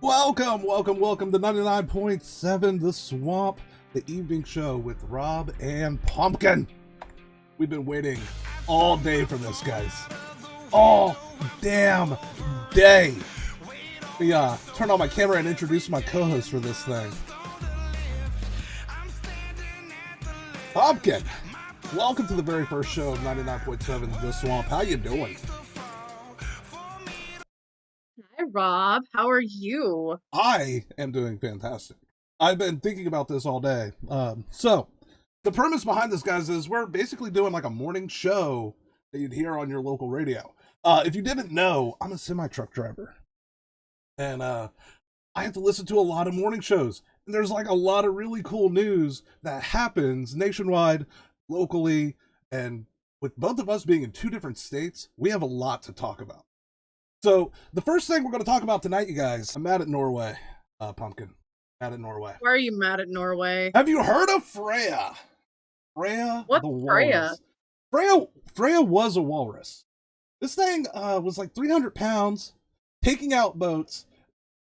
Welcome to 99.7 The Swamp, the evening show with Rob and Pumpkin. We've been waiting all day for this, guys. All damn day. We turn on my camera and introduce my co-host for this thing. Pumpkin, welcome to the very first show of 99.7 The Swamp. How you doing? Hi, Rob. How are you? I am doing fantastic. I've been thinking about this all day. So, the premise behind this, guys, is we're basically doing like a morning show that you'd hear on your local radio. If you didn't know, I'm a semi-truck driver. And I have to listen to a lot of morning shows. And there's like a lot of really cool news that happens nationwide, locally, and with both of us being in two different states, we have a lot to talk about. So the first thing we're going to talk about tonight, you guys, I'm mad at Norway, Pumpkin. Mad at Norway. Why are you mad at Norway? Have you heard of Freya? Freya What's the Freya? walrus. Freya was a walrus. This thing was like 300 pounds, taking out boats.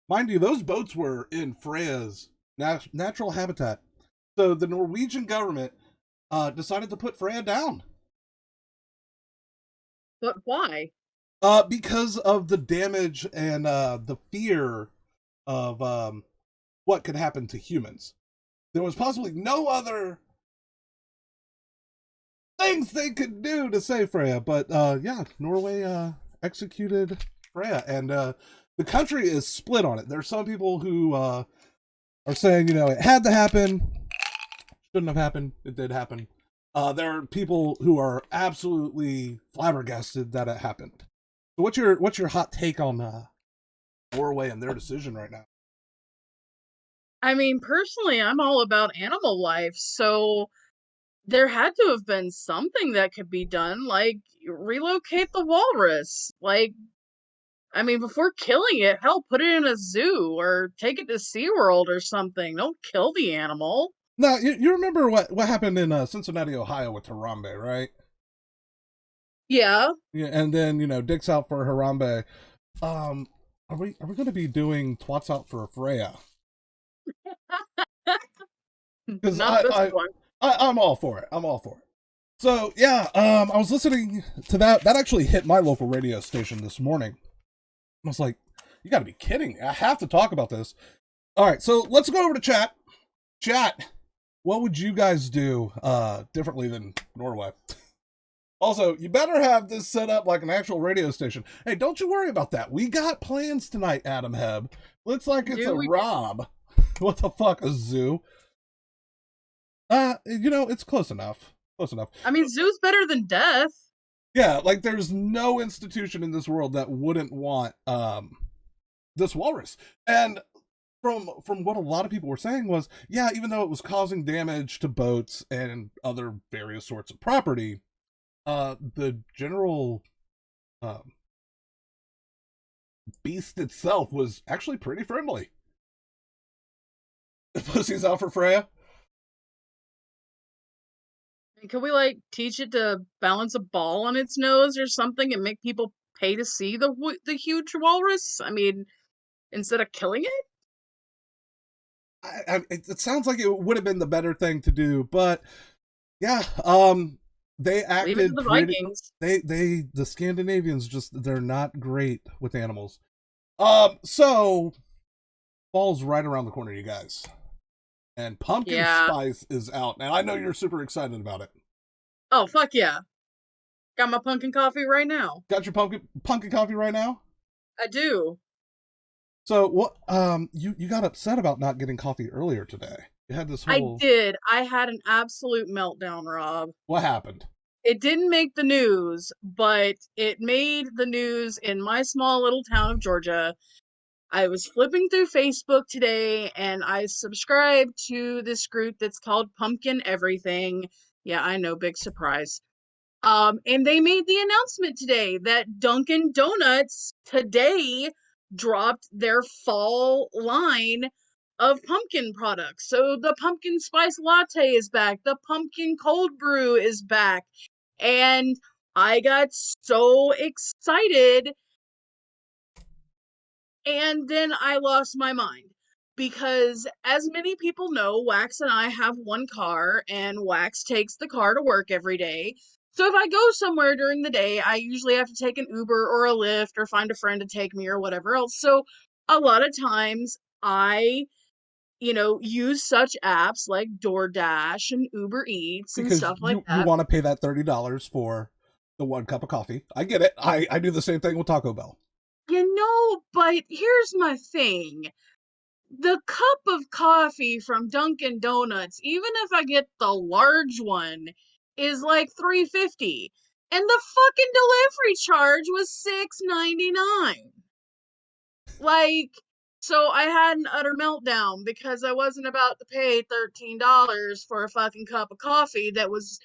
Mind you, those boats were in Freya's natural habitat. So the Norwegian government decided to put Freya down. But why? Because of the damage and the fear of what could happen to humans. There was possibly no other things they could do to save Freya, but yeah, Norway executed Freya, and the country is split on it. There's some people who are saying, you know, it had to happen, shouldn't have happened, it did happen. There are people who are absolutely flabbergasted that it happened. So what's your hot take on Norway and their decision right now? I mean, personally, I'm all about animal life, so there had to have been something that could be done, like relocate the walrus. I mean, before killing it, hell, put it in a zoo or take it to SeaWorld or something. Don't kill the animal. Now you remember what happened in Cincinnati, Ohio with Harambe, right? Yeah. Yeah, and then Dick's out for Harambe. Um, are we going to be doing Twats out for Freya? Because Not this one. I'm all for it. I'm all for it. So yeah, I was listening to that. That actually hit my local radio station this morning. I was like, you got to be kidding me! I have to talk about this. All right, so let's go over to chat. Chat, what would you guys do differently than Norway? Also, you better have this set up like an actual radio station. Hey, don't you worry about that. We got plans tonight, Adam Heb. Looks like it's a Rob. What the fuck, a zoo? It's close enough. Close enough. I mean, zoo's better than death. Yeah, like there's no institution in this world that wouldn't want this walrus. And from what a lot of people were saying was, yeah, even though it was causing damage to boats and other various sorts of property, the general beast itself was actually pretty friendly. Pussy's out for Freya. Can we teach it to balance a ball on its nose or something and make people pay to see the huge walrus? I mean, instead of killing it? It sounds like it would have been the better thing to do, but yeah, they Leave it to acted the pretty. Vikings. The Scandinavians they're not great with animals. So fall's right around the corner, you guys, and pumpkin spice is out now. I know you're super excited about it. Oh fuck yeah! Got my pumpkin coffee right now. Got your pumpkin coffee right now? I do. So what? You got upset about not getting coffee earlier today. You had this whole. I did. I had an absolute meltdown, Rob. What happened? It didn't make the news, but it made the news in my small little town of Georgia. I was flipping through Facebook today and I subscribed to this group that's called Pumpkin Everything. Yeah, I know, big surprise. And they made the announcement today that Dunkin' Donuts today dropped their fall line of pumpkin products. So the pumpkin spice latte is back, the pumpkin cold brew is back, and I got so excited And then I lost my mind because, as many people know, Wax and I have one car, and Wax takes the car to work every day. So if I go somewhere during the day, I usually have to take an Uber or a Lyft or find a friend to take me or whatever else. So a lot of times I, use such apps like DoorDash and Uber Eats and Because stuff like you that. want to pay that $30 for the one cup of coffee. I get it. I do the same thing with Taco Bell. But here's my thing. The cup of coffee from Dunkin' Donuts, even if I get the large one, is like $3.50. And the fucking delivery charge was $6.99. Like, so I had an utter meltdown because I wasn't about to pay $13 for a fucking cup of coffee that was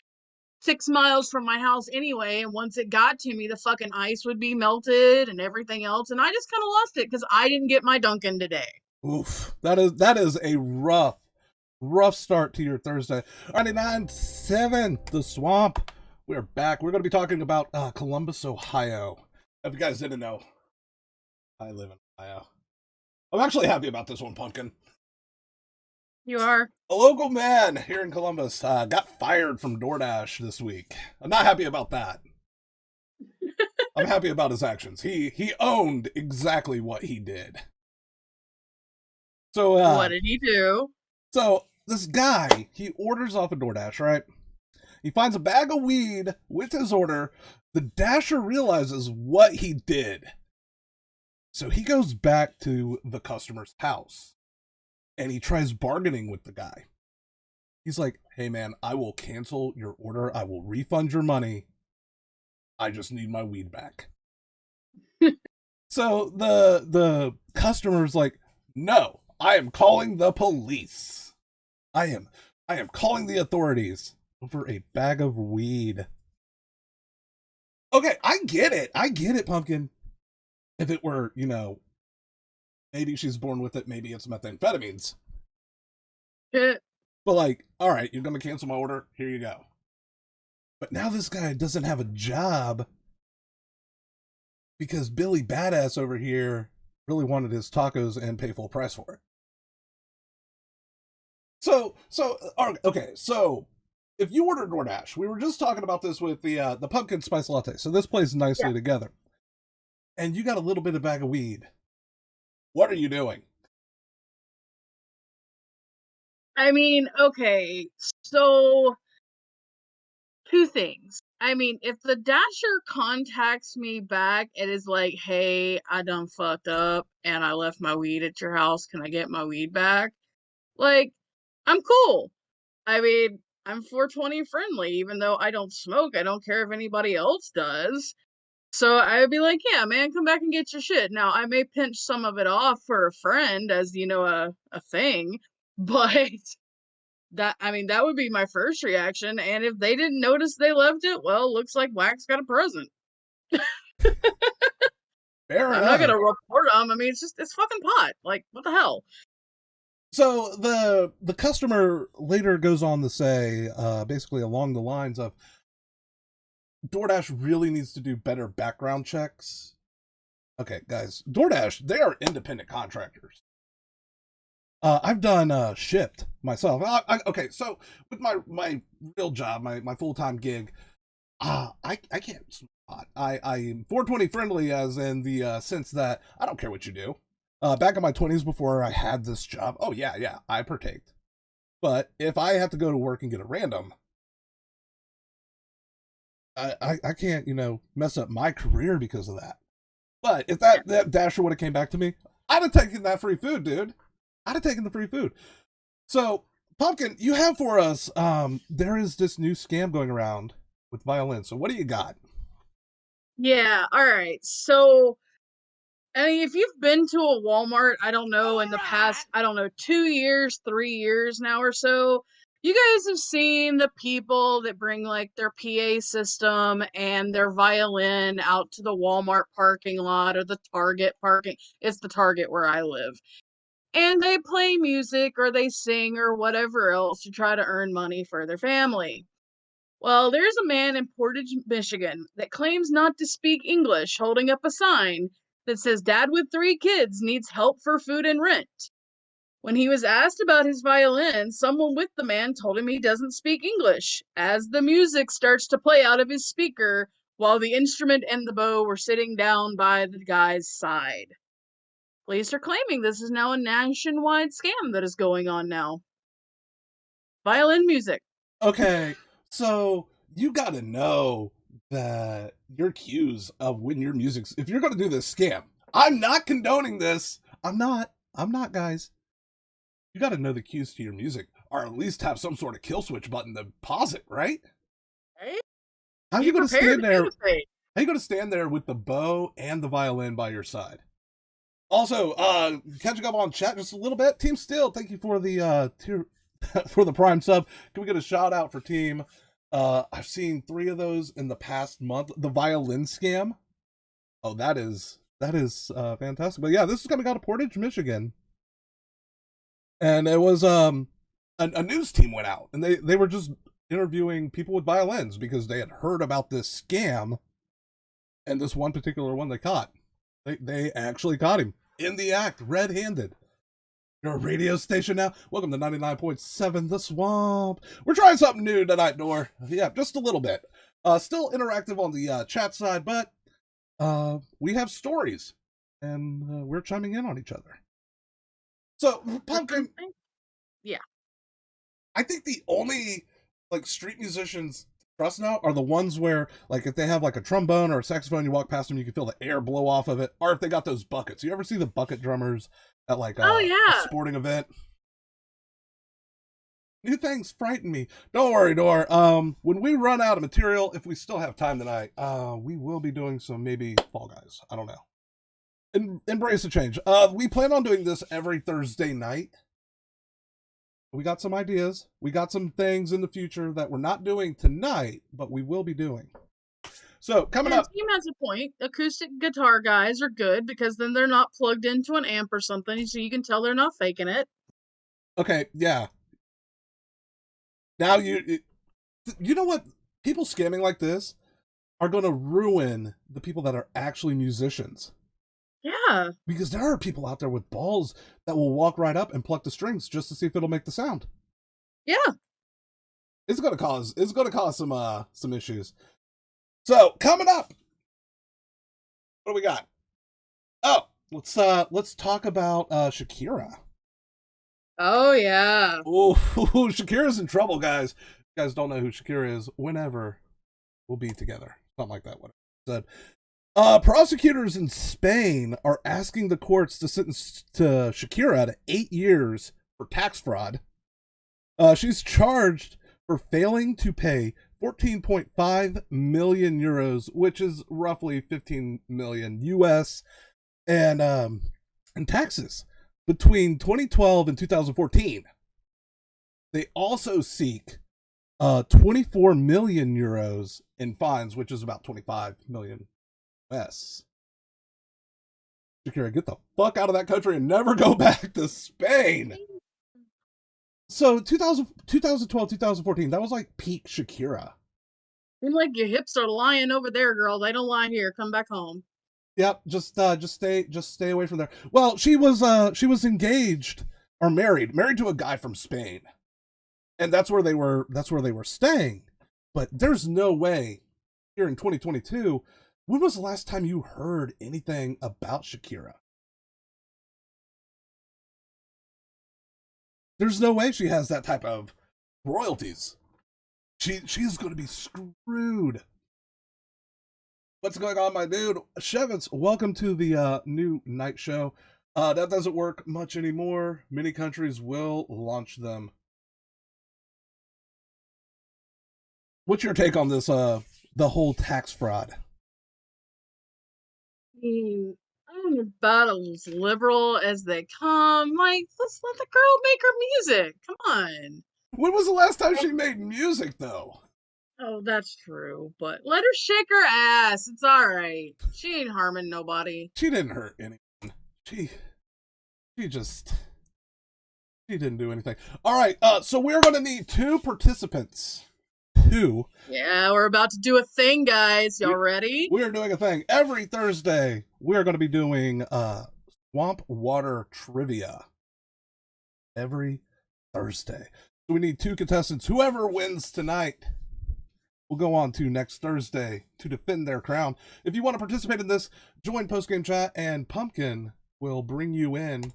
6 miles from my house anyway. And once it got to me, the fucking ice would be melted and everything else. And I just kind of lost it because I didn't get my Dunkin' today. Oof. That is a rough start to your Thursday. 99.7 The Swamp. We're back. We're going to be talking about Columbus, Ohio. If you guys didn't know, I live in Ohio. I'm actually happy about this one, Pumpkin. You are? A local man here in Columbus got fired from DoorDash this week. I'm not happy about that. I'm happy about his actions. He owned exactly what he did. So What did he do? So this guy, he orders off a DoorDash, right? He finds a bag of weed with his order. The Dasher realizes what he did. So he goes back to the customer's house and he tries bargaining with the guy. He's like, "Hey man, I will cancel your order. I will refund your money. I just need my weed back." So the customer's like, "No, I am calling the police. I am calling the authorities over a bag of weed." Okay, I get it. I get it, Pumpkin. If it were, maybe she's born with it, maybe it's methamphetamines. Shit. But like, all right, you're gonna cancel my order. Here you go. But now this guy doesn't have a job because Billy Badass over here really wanted his tacos and pay full price for it. Okay, so if you order DoorDash, we were just talking about this with the pumpkin spice latte. So this plays nicely together. And you got a little bit of bag of weed. What are you doing? I mean, okay, so two things. I mean, if the Dasher contacts me back and is like, "Hey, I done fucked up and I left my weed at your house. Can I get my weed back?" Like, I'm cool. I mean, I'm 420 friendly, even though I don't smoke. I don't care if anybody else does. So I would be like, "Yeah, man, come back and get your shit." Now, I may pinch some of it off for a friend as, a thing, but that would be my first reaction. And if they didn't notice they left it, well, looks like Wax got a present. Fair I'm not enough. gonna report them. I mean, it's fucking pot. Like, what the hell? So the customer later goes on to say, basically along the lines of, DoorDash really needs to do better background checks. Okay, guys, DoorDash, they are independent contractors. I've done Shipped myself. Okay, so with my real job, my full time gig, I can't smoke pot. I'm 420 friendly, as in the sense that I don't care what you do. Back in my 20s before I had this job, oh yeah, I partaked. But if I have to go to work and get a random, I can't mess up my career because of that. But if that Dasher would have came back to me, I'd have taken that free food, dude. I'd have taken the free food. So, Pumpkin, you have for us, there is this new scam going around with violin. So what do you got? Yeah, all right. So, I mean, if you've been to a Walmart, I don't know, in the past, I don't know, 2 years, 3 years now or so, you guys have seen the people that bring like their PA system and their violin out to the Walmart parking lot or the Target parking. It's the Target where I live. And they play music or they sing or whatever else to try to earn money for their family. Well, there's a man in Portage, Michigan that claims not to speak English holding up a sign that says, "Dad with 3 kids needs help for food and rent." When he was asked about his violin, someone with the man told him he doesn't speak English, as the music starts to play out of his speaker while the instrument and the bow were sitting down by the guy's side. Police are claiming this is now a nationwide scam that is going on now. Violin music. Okay, so you gotta know that your cues of when your music's, if you're gonna do this scam, I'm not condoning this. I'm not, guys. You gotta know the cues to your music, or at least have some sort of kill switch button to pause it, right? Right? How are Be you gonna prepared stand there? to say. How you gonna stand there with the bow and the violin by your side? Also, catching up on chat just a little bit. Team Steel, thank you for the for the Prime sub. Can we get a shout out for Team? I've seen 3 of those in the past month. The violin scam. Oh, that is fantastic. But yeah, this is coming out of Portage, Michigan, and it was a news team went out and they were just interviewing people with violins because they had heard about this scam, and this one particular one they caught. They actually caught him in the act, red-handed. You're a radio station now? Welcome to 99.7 The Swamp. We're trying something new tonight, Nor. Yeah, just a little bit. Still interactive on the chat side, but we have stories, and we're chiming in on each other. So, Pumpkin... Yeah. I think the only, like, street musicians trust now are the ones where, like, if they have like a trombone or a saxophone, you walk past them, you can feel the air blow off of it, or if they got those buckets. You ever see the bucket drummers at like a sporting event? New things frighten me. Don't worry, Dor. When we run out of material, if we still have time tonight, we will be doing some maybe Fall Guys. I don't know. Embrace the change. We plan on doing this every Thursday night. We got some ideas. We got some things in the future that we're not doing tonight, but we will be doing. So, coming up... Team has a point. Acoustic guitar guys are good because then they're not plugged into an amp or something, so you can tell they're not faking it. Okay, yeah. Now you know what? People scamming like this are going to ruin the people that are actually musicians. Yeah. Because there are people out there with balls that will walk right up and pluck the strings just to see if it'll make the sound. Yeah. It's gonna cause some issues. So, coming up, what do we got? Oh, let's talk about Shakira. Oh yeah. Oh, Shakira's in trouble, guys. If you guys don't know who Shakira is, whenever we'll be together. Something like that, what I said. Prosecutors in Spain are asking the courts to sentence to Shakira to 8 years for tax fraud. She's charged for failing to pay 14.5 million euros, which is roughly 15 million US, and in taxes between 2012 and 2014. They also seek 24 million euros in fines, which is about 25 million US. Shakira, get the fuck out of that country and never go back to Spain. So 2012, 2014, that was like peak Shakira. Seem like your hips are lying over there, girl. They don't lie here. Come back home. Yep, just stay away from there. Well, she was engaged or married to a guy from Spain, and that's where they were staying. But there's no way here in 2022. When was the last time you heard anything about Shakira? There's no way she has that type of royalties. She's going to be screwed. What's going on, my dude? Shevitz, welcome to the new night show. That doesn't work much anymore. Many countries will launch them. What's your take on this, the whole tax fraud? I'm about as liberal as they come. Like, let's let the girl make her music. Come on. When was the last time she made music, though? Oh, that's true, but let her shake her ass. It's all right. She ain't harming nobody. She didn't hurt anyone. She didn't do anything. All right, so we're going to need 2 participants 2. Yeah, we're about to do a thing, guys. Y'all ready? We are doing a thing. Every Thursday, we are going to be doing swamp water trivia. Every Thursday. So we need 2 contestants. Whoever wins tonight will go on to next Thursday to defend their crown. If you want to participate in this, join postgame chat, and Pumpkin will bring you in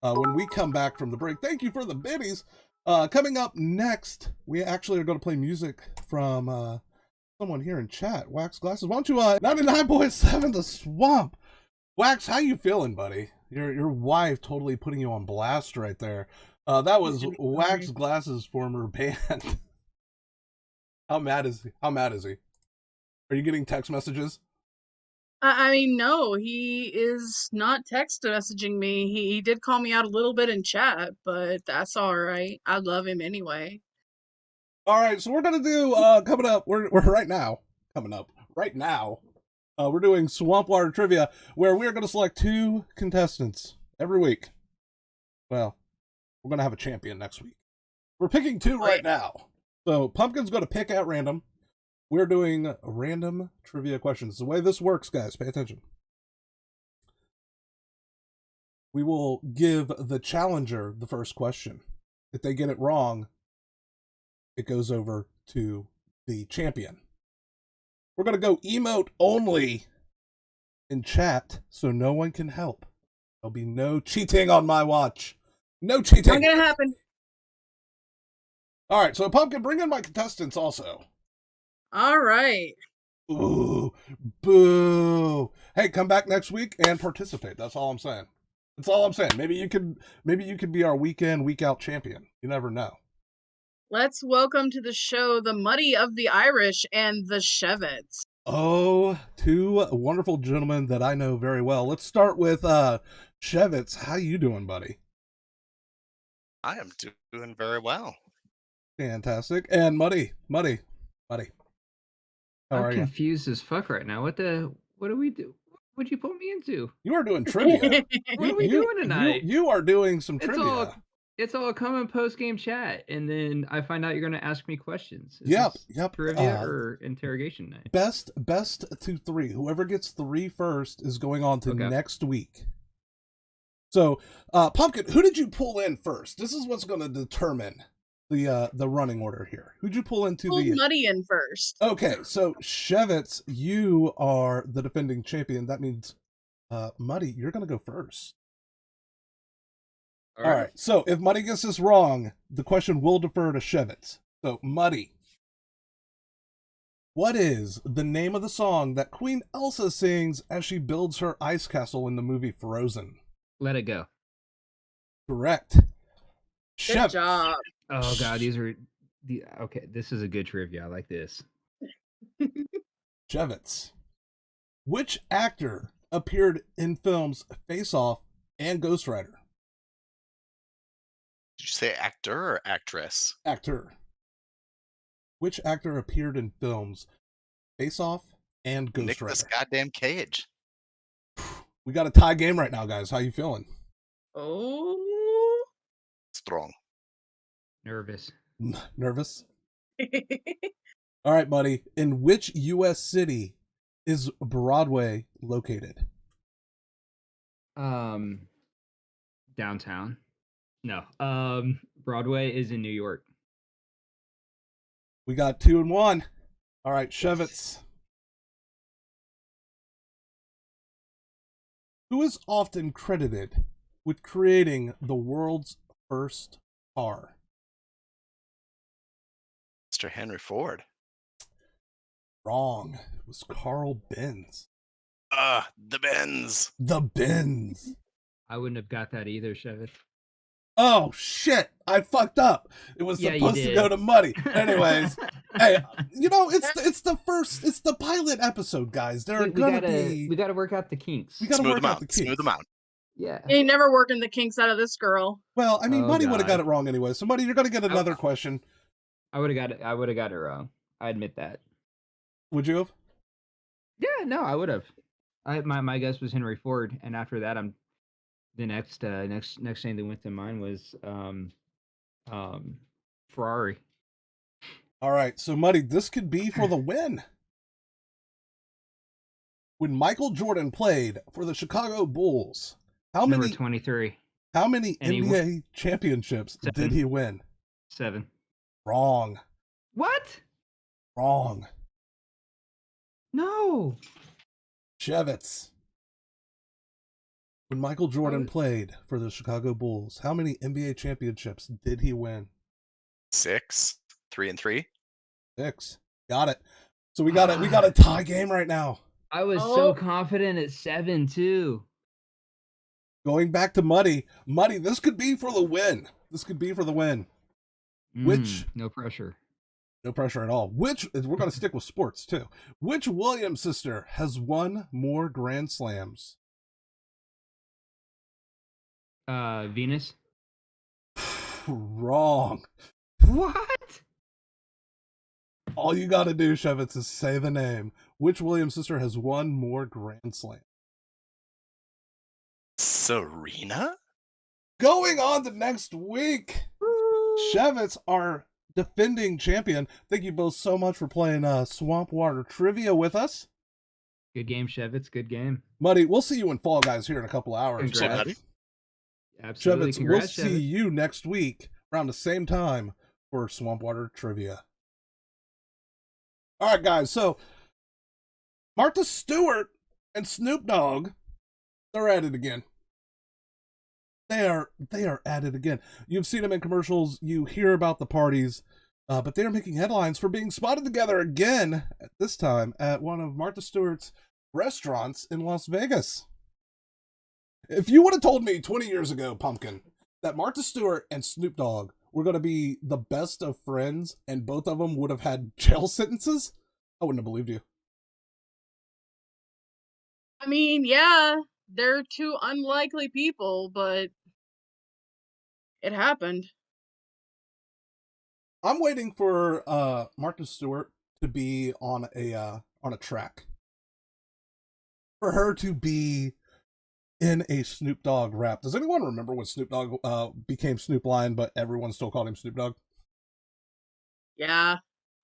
when we come back from the break. Thank you for the biddies. Coming up next, we actually are going to play music from someone here in chat. Wax Glasses, why don't you 99.7 The Swamp. Wax, how you feeling, buddy? Your wife totally putting you on blast right there. That was Wax Glasses' former band. How mad is he? Are you getting text messages? I mean, no, he is not text messaging me. He did call me out a little bit in chat, but that's all right. I love him anyway. All right, so we're gonna do coming up. We're right now coming up right now. We're doing Swamp Water Trivia, where we are going to select 2 contestants every week. Well, we're going to have a champion next week. We're picking 2 right now. So Pumpkin's going to pick at random. We're doing random trivia questions. The way this works, guys, pay attention. We will give the challenger the first question. If they get it wrong, it goes over to the champion. We're going to go emote only in chat, so no one can help. There'll be no cheating on my watch. No cheating. Not gonna happen. All right, so Pumpkin, bring in my contestants also. All right. Ooh, boo. Hey, come back next week and participate. That's all I'm saying. That's all I'm saying. Maybe you could be our week in, week out champion. You never know. Let's welcome to the show the Muddy of the Irish and the Shevets. Oh, 2 wonderful gentlemen that I know very well. Let's start with Shevets. How you doing, buddy? I am doing very well. Fantastic. And Muddy. How I'm are you? confused as fuck right now. What do we do? What'd you put me into? You are doing trivia. What are we doing tonight? You are doing some trivia. It's all coming post game chat, and then I find out you're going to ask me questions. Yep. Trivia or interrogation night. Best to 3. Whoever gets 3 first is going on to next week. So, Pumpkin, who did you pull in first? This is what's going to determine the running order here. Who'd you pull into Pulled Muddy in first. Okay, so Shevets, you are the defending champion. That means, Muddy, you're going to go first. All right. So if Muddy gets this wrong, the question will defer to Shevets. So, Muddy, what is the name of the song that Queen Elsa sings as she builds her ice castle in the movie Frozen? Let It Go. Correct. Good job. Oh god, okay. This is a good trivia. I like this. Shevets, which actor appeared in films Face Off and Ghost Rider? Did you say actor or actress? Actor. Which actor appeared in films Face Off and Ghost Nicolas Rider? goddamn Cage. We got a tie game right now, guys. How you feeling? Oh. Strong. Nervous. Nervous? All right, buddy. In which U.S. city is Broadway located? Downtown. No. Broadway is in New York. We got 2 and 1. All right, Shevets. Who is often credited with creating the world's first car? Mr. Henry Ford. Wrong. It was Carl Benz. The Benz. The Benz. I wouldn't have got that either, Chevet. Oh shit! I fucked up. It was supposed to go to Muddy. Anyways, hey, it's the pilot episode, guys. We gotta work out the kinks. We gotta work out the kinks. Smooth them out. Yeah. You ain't never working the kinks out of this girl. Well, I mean, Muddy would have got it wrong anyway. So, Muddy, you're gonna get another question. I would have got it wrong. I admit that. Would you have? Yeah, no, I would have. My guess was Henry Ford, and after that, the next thing that went to mind was Ferrari. All right, so Muddy, this could be for the win. When Michael Jordan played for the Chicago Bulls, Number 23. how many And he NBA championships did 7. he win? 7. Wrong. What? Wrong. No. Shevitz. When Michael Jordan played for the Chicago Bulls, how many NBA championships did he win? 6, 3 and 3. 6. Got it. So we got a tie game right now. I was so confident at 7 too. Going back to Muddy, this could be for the win. Which no pressure. No pressure at all. We're going to stick with sports too. Which Williams sister has won more Grand Slams? Venus. Wrong. What? All you got to do, Shevitz, is say the name. Which Williams sister has won more Grand Slams? Serena? Going on to next week. Shevitz, our defending champion. Thank you both so much for playing Swamp Water Trivia with us. Good game, Shevitz. Good game. Muddy, we'll see you in Fall Guys here in a couple hours. Congrats. Absolutely. Shevitz, Congrats, we'll see you next week around the same time for Swamp Water Trivia. All right, guys. So Martha Stewart and Snoop Dogg, they're at it again. They are at it again. You've seen them in commercials. You hear about the parties, but they are making headlines for being spotted together again. At this time, at one of Martha Stewart's restaurants in Las Vegas. If you would have told me 20 years ago, Pumpkin, that Martha Stewart and Snoop Dogg were going to be the best of friends and both of them would have had jail sentences, I wouldn't have believed you. I mean, yeah, they're two unlikely people, but it happened. I'm waiting for Martha Stewart to be on a track. For her to be in a Snoop Dogg rap. Does anyone remember when Snoop Dogg became Snoop Lion, but everyone still called him Snoop Dogg? Yeah,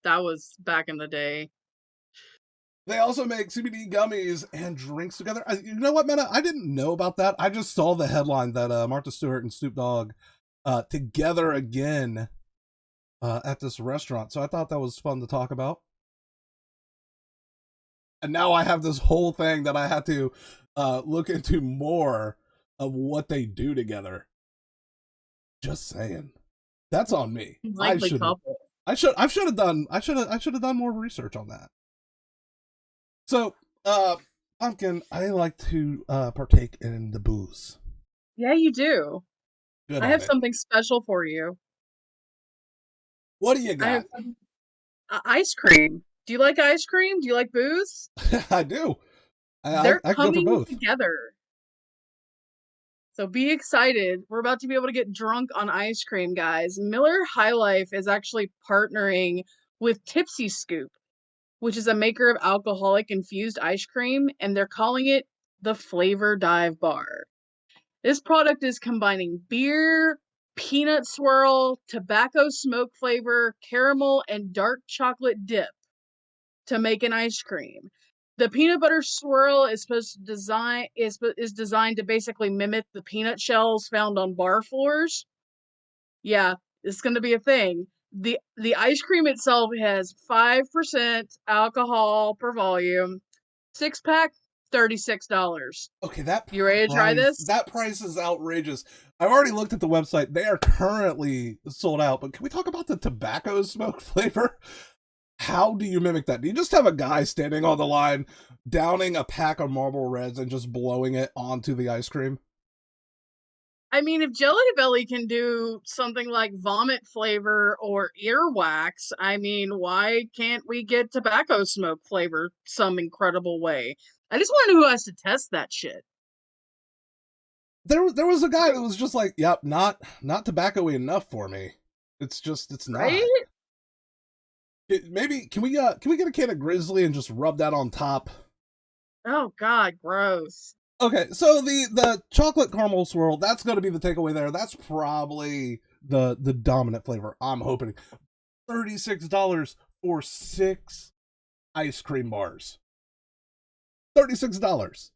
that was back in the day. They also make CBD gummies and drinks together. You know what, Mena? I didn't know about that. I just saw the headline that Martha Stewart and Snoop Dogg together again at this restaurant. So I thought that was fun to talk about. And now I have this whole thing that I had to look into more of what they do together. Just saying. That's on me. Likely couple. I should have done more research on that. So, Pumpkin, I like to partake in the booze. Yeah, you do. Good I have something special for you. What do you got? I have ice cream. Do you like ice cream? Do you like booze? I do. They're I go for coming both. together. So be excited. We're about to be able to get drunk on ice cream, guys. Miller High Life is actually partnering with Tipsy Scoop, which is a maker of alcoholic infused ice cream, and they're calling it the Flavor Dive Bar. This product is combining beer, peanut swirl, tobacco smoke flavor, caramel, and dark chocolate dip to make an ice cream. The peanut butter swirl is designed to basically mimic the peanut shells found on bar floors. Yeah, it's going to be a thing. The ice cream itself has 5% alcohol per volume. 6-pack, $36. Okay, you ready to try this? That price is outrageous. I've already looked at the website. They are currently sold out, but can we talk about the tobacco smoke flavor? How do you mimic that? Do you just have a guy standing on the line, downing a pack of Marlboro Reds and just blowing it onto the ice cream? I mean, if Jelly Belly can do something like vomit flavor or earwax, I mean, why can't we get tobacco smoke flavor some incredible way? I just want to know who has to test that shit. There was a guy that was just like, "Yep, not tobacco-y enough for me. It's not." Right? Maybe can we get a can of Grizzly and just rub that on top? Oh God, gross. Okay, so the chocolate caramel swirl, that's going to be the takeaway there. That's probably the dominant flavor, I'm hoping. $36 for 6 ice cream bars. $36.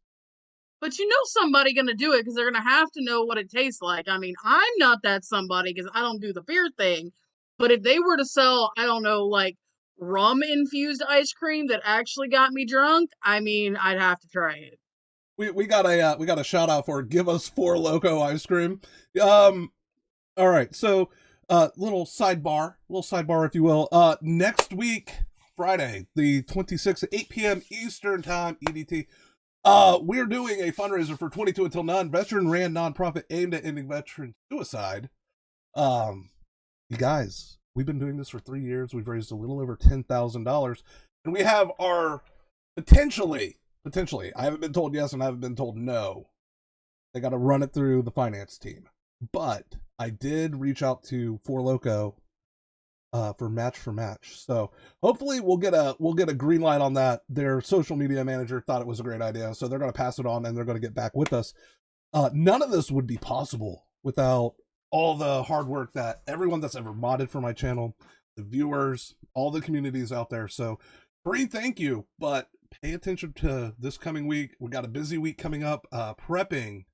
But you know somebody gonna do it because they're gonna have to know what it tastes like. I mean, I'm not that somebody because I don't do the beer thing. But if they were to sell, I don't know, like rum infused ice cream that actually got me drunk, I mean, I'd have to try it. We got a shout out for Give Us Four Loco ice cream. All right, so little sidebar, if you will. Next week, Friday, the 26th at 8 p.m. Eastern Time, EDT. We're doing a fundraiser for 22 Until None, veteran-ran nonprofit aimed at ending veteran suicide. You guys, we've been doing this for 3 years. We've raised a little over $10,000, and we have our potentially. I haven't been told yes, and I haven't been told no. They got to run it through the finance team, but I did reach out to Four Loco for match. So hopefully we'll get a green light on that. Their social media manager thought it was a great idea, so they're going to pass it on and they're going to get back with us. None of this would be possible without all the hard work that everyone that's ever modded for my channel, the viewers, all the communities out there. So free thank you, but pay attention to this coming week. We got a busy week coming up, prepping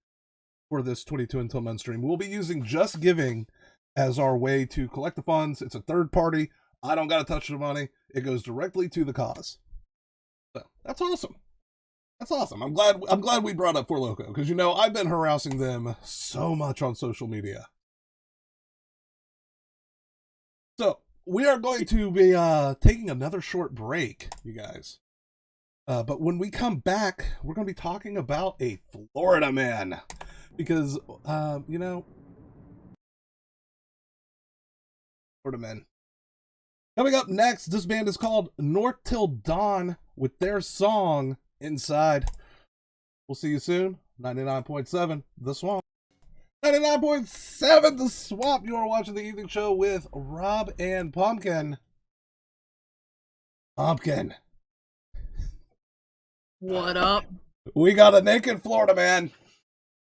for this 22 Until None stream. We'll be using Just Giving as our way to collect the funds. It's a third party. I don't got to touch the money. It goes directly to the cause. So that's awesome. That's awesome. I'm glad we brought up Four Loco because I've been harassing them so much on social media. So we are going to be taking another short break, you guys. But when we come back, we're going to be talking about a Florida man. Because, Florida men. Coming up next, this band is called North Till Dawn with their song, Inside. We'll see you soon. 99.7, The Swamp. 99.7, The Swamp. You are watching the evening show with Rob and Pumpkin. What up? We got a naked Florida man.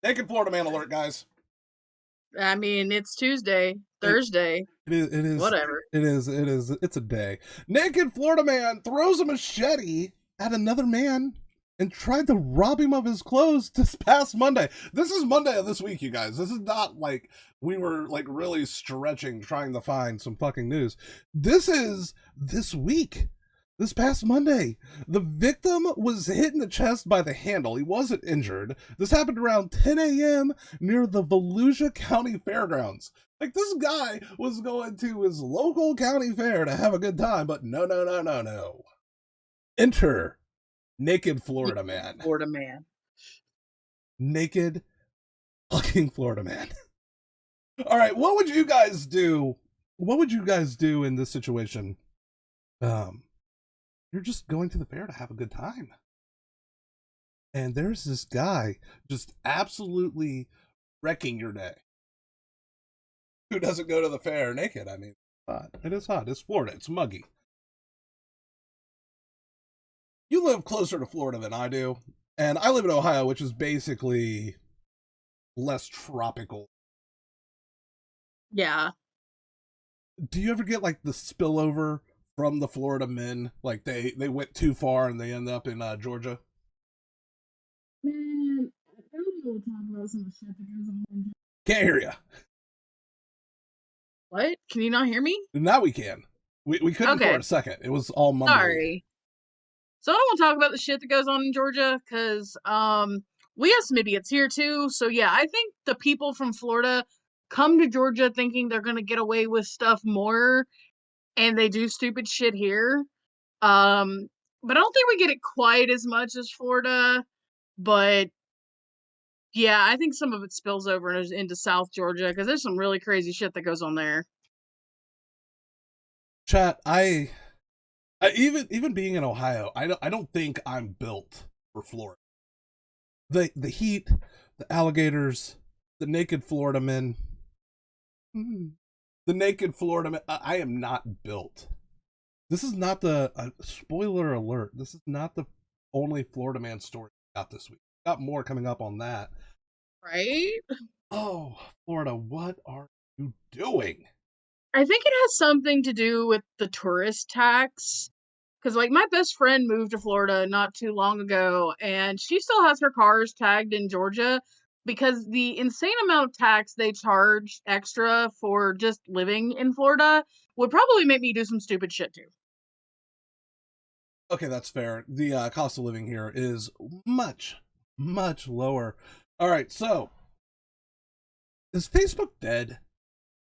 Naked Florida man alert, guys. I mean, it's Tuesday, Thursday. It is. Whatever. It is. It's a day. Naked Florida man throws a machete at another man and tried to rob him of his clothes this past Monday. This is Monday of this week, you guys. This is not like we were like really stretching trying to find some fucking news. This is this week. This past Monday, the victim was hit in the chest by the handle. He wasn't injured. This happened around 10 a.m. near the Volusia County Fairgrounds. Like, this guy was going to his local county fair to have a good time, but no. Enter naked Florida man. Florida man. Naked fucking Florida man. All right, what would you guys do? What would you guys do in this situation? You're just going to the fair to have a good time. And there's this guy just absolutely wrecking your day. Who doesn't go to the fair naked? I mean, it's hot. It is hot. It's Florida. It's muggy. You live closer to Florida than I do. And I live in Ohio, which is basically less tropical. Yeah. Do you ever get like the spillover from the Florida men? Like they went too far and they end up in Georgia? Man, I don't know talk about some of the shit that goes on. Can't hear you. What? Can you not hear me? Now we can. We couldn't for a second. It was all mumbling. Sorry. So I don't want to talk about the shit that goes on in Georgia because we have some idiots here too. So yeah, I think the people from Florida come to Georgia thinking they're gonna get away with stuff more, and they do stupid shit here. But I don't think we get it quite as much as Florida. But yeah, I think some of it spills over into South Georgia because there's some really crazy shit that goes on there. Chat, I even being in Ohio, I don't think I'm built for Florida. The heat, the alligators, the naked Florida men. The naked Florida men. I am not built. This is not the spoiler alert. This is not the only Florida man story we got this week. Got more coming up on that. Right? Oh, Florida, what are you doing? I think it has something to do with the tourist tax. Because, like, my best friend moved to Florida not too long ago, and she still has her cars tagged in Georgia because the insane amount of tax they charge extra for just living in Florida would probably make me do some stupid shit too. Okay, that's fair. The cost of living here is much, much lower. All right, so is Facebook dead?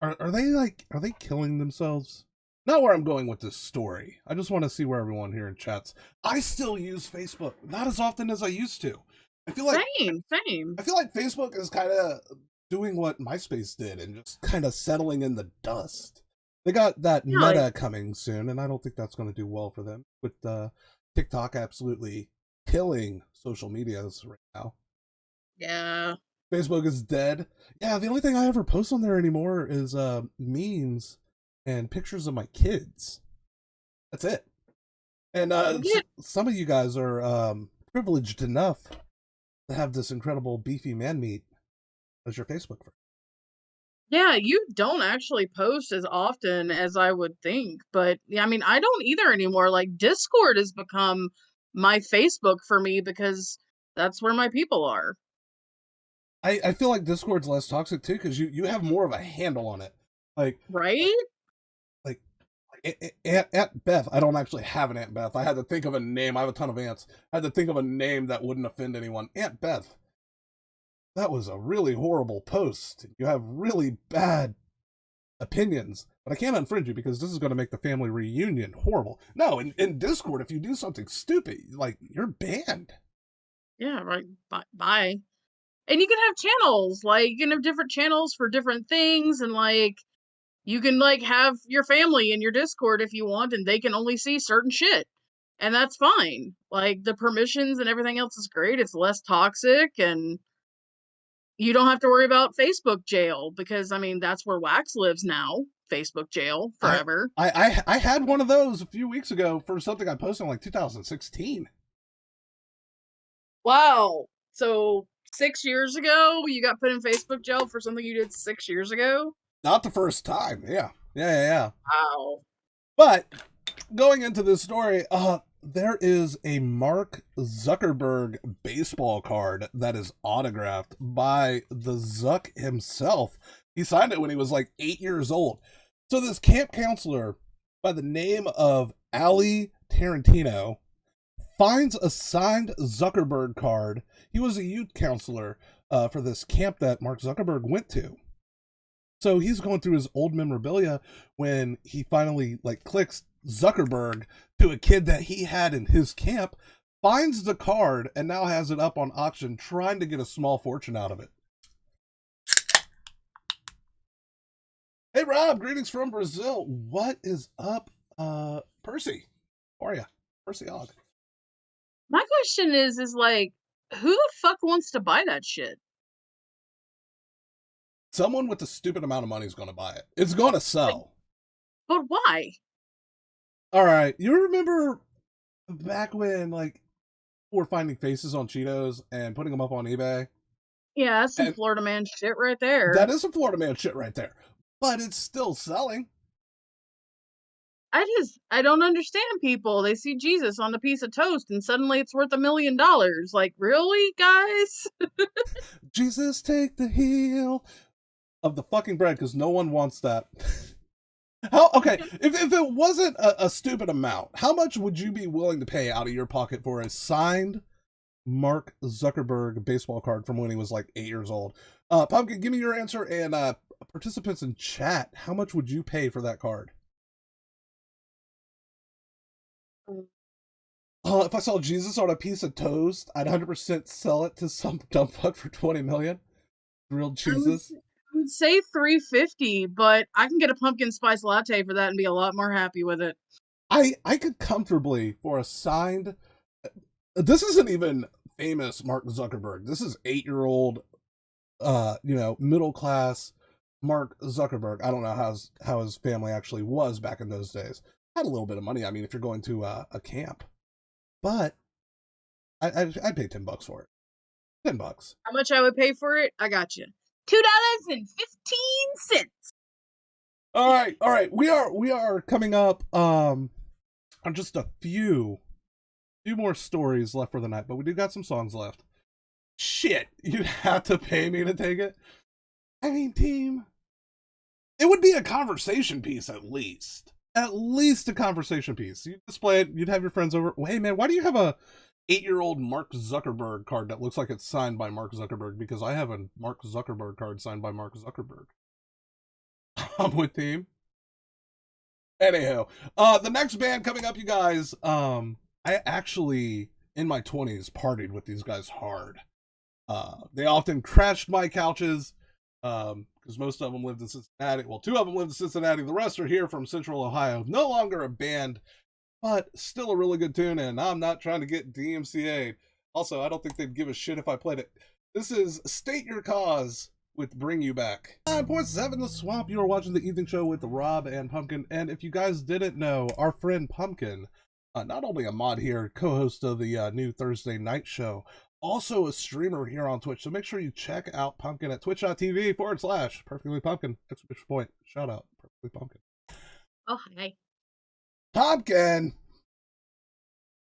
Are they killing themselves? Not where I'm going with this story. I just want to see where everyone here in chats. I still use Facebook, not as often as I used to. I feel like Same. I feel like Facebook is kind of doing what MySpace did and just kind of settling in the dust. They got that Yeah, like, Meta coming soon, and I don't think that's going to do well for them. With TikTok absolutely killing social medias right now. yeah. Facebook is dead. Yeah, the only thing I ever post on there anymore is memes and pictures of my kids. That's it. And Yeah, some of you guys are privileged enough to have this incredible beefy man meat as your Facebook friend. yeah, you don't actually post as often as I would think, but yeah, I mean, I don't either anymore. Like, Discord has become my Facebook for me because that's where my people are. I feel like Discord's less toxic too because you have more of a handle on it. Like Right? like Aunt Beth. I don't actually have an Aunt Beth. I had to think of a name. I have a ton of aunts. I had to think of a name that wouldn't offend anyone. Aunt Beth. That was a really horrible post. You have really bad opinions, but I can't unfriend you because this is going to make the family reunion horrible. No, in Discord, if you do something stupid, like you're banned. Yeah, right. Bye. And you can have channels, like, you can have different channels for different things, and, like, you can, like, have your family in your Discord if you want, and they can only see certain shit. And that's fine. Like, the permissions and everything else is great. It's less toxic, and you don't have to worry about Facebook jail because, I mean, that's where Wax lives now. Facebook jail I forever. I had one of those a few weeks ago for something I posted in like 2016. Wow. So 6 years ago, you got put in Facebook jail for something you did 6 years ago? Not the first time. Yeah. Wow. But going into this story, there is a Mark Zuckerberg baseball card that is autographed by the Zuck himself. He signed it when he was like 8 years old. So this camp counselor by the name of Ali Tarantino finds a signed Zuckerberg card. He was a youth counselor for this camp that Mark Zuckerberg went to. So he's going through his old memorabilia when he finally like clicks Zuckerberg to a kid that he had in his camp, finds the card, and now has it up on auction, trying to get a small fortune out of it. Hey Rob, greetings from Brazil. What is up, Percy? How are you, Percy Og? My question is like, who the fuck wants to buy that shit? Someone with a stupid amount of money is going to buy it. It's going to sell. But why? All right, you remember back when like we're finding faces on Cheetos and putting them up on eBay? Yeah, that's some And Florida man shit right there. that is some Florida man shit right there. But it's still selling. I don't understand people. They see Jesus on a piece of toast and suddenly it's worth $1 million. Like, really, guys? Jesus, take the heel of the fucking bread because no one wants that. Okay, if it wasn't a stupid amount, how much would you be willing to pay out of your pocket for a signed Mark Zuckerberg baseball card from when he was like 8 years old? Pumpkin, give me your answer, and participants in chat, how much would you pay for that card? Oh, if I saw Jesus on a piece of toast, I'd 100% sell it to some dumb fuck for 20 million. Grilled cheeses. I would say 350, but I can get a pumpkin spice latte for that and be a lot more happy with it. I could comfortably for a signed. This isn't even famous Mark Zuckerberg. This is 8-year-old, middle class Mark Zuckerberg. I don't know how his family actually was back in those days. Had a little bit of money. I mean, if you're going to a camp, but I'd pay $10 for it. $10. How much I would pay for it? I got you. $2.15. All right. We are coming up on just a few more stories left for the night, but we do got some songs left. Shit, you'd have to pay me to take it. I mean, team, it would be a conversation piece at least. At least a conversation piece. You display it, you'd have your friends over. Hey man, why do you have a 8-year-old Mark Zuckerberg card that looks like it's signed by Mark Zuckerberg? Because I have a Mark Zuckerberg card signed by Mark Zuckerberg. I'm with team. Anyhow, the next band coming up, you guys, I actually, in my 20s, partied with these guys hard. They often crashed my couches, because most of them lived in Cincinnati. Well, 2 of them lived in Cincinnati. The rest are here from Central Ohio. No longer a band, but still a really good tune, and I'm not trying to get DMCA'd. Also, I don't think they'd give a shit if I played it. This is State Your Cause with Bring You Back. 9.7 The Swamp. You are watching the evening show with Rob and Pumpkin, and if you guys didn't know, our friend Pumpkin, not only a mod here, co-host of the new Thursday night show, also a streamer here on Twitch. So make sure you check out Pumpkin at twitch.tv/perfectlypumpkin. Exclamation point. Shout out. Perfectly Pumpkin. Oh, hi. Pumpkin!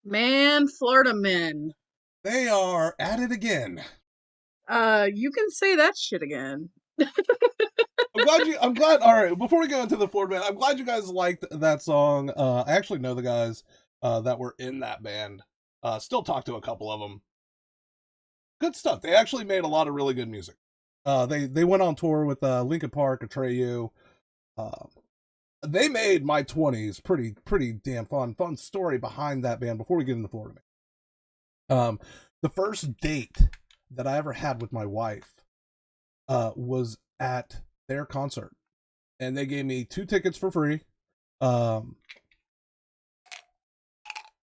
Man, Florida men. They are at it again. You can say that shit again. I'm glad. All right, before we go into the Florida band, I'm glad you guys liked that song. I actually know the guys that were in that band. Still talk to a couple of them. Good stuff. They actually made a lot of really good music. They went on tour with Linkin Park, Atreyu. They made my 20s pretty damn fun. Fun story behind that band before we get into Florida band. The first date that I ever had with my wife was at their concert, and they gave me 2 tickets for free. And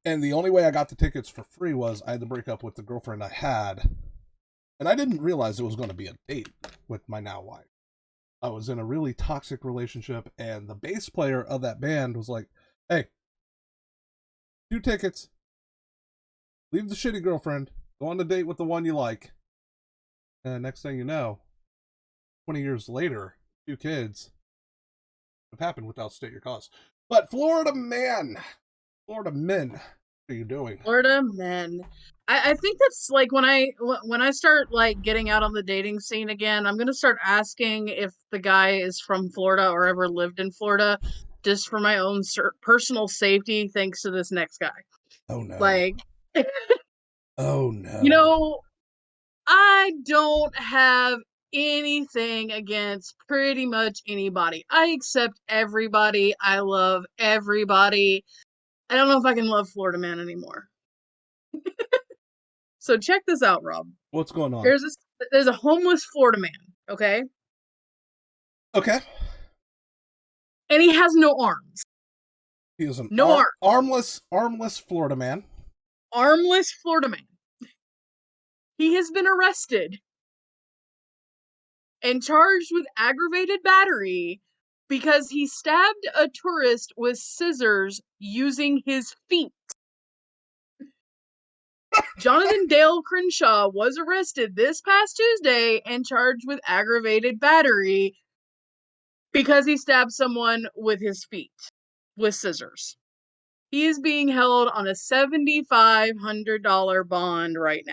the only way I got the tickets for free was I had to break up with the girlfriend I had, and I didn't realize it was going to be a date with my now wife. I was in a really toxic relationship, and the bass player of that band was like, "Hey, 2 tickets. Leave the shitty girlfriend. Go on a date with the one you like." And next thing you know, 20 years later, 2 kids have happened without State Your Cause. But Florida men, what are you doing? Florida men. I think that's like when I start like getting out on the dating scene again, I'm gonna start asking if the guy is from Florida or ever lived in Florida, just for my own personal safety. Thanks to this next guy. Oh no. Like, Oh no. you know, I don't have anything against pretty much anybody. I accept everybody. I love everybody. I don't know if I can love Florida man anymore. So check this out, Rob. What's going on? There's a homeless Florida man, okay? Okay. And he has no arms. He is an No armless Florida man. Armless Florida man. He has been arrested and charged with aggravated battery because he stabbed a tourist with scissors using his feet. Jonathan Dale Crenshaw was arrested this past Tuesday and charged with aggravated battery because he stabbed someone with his feet with scissors. He is being held on a $7,500 bond right now.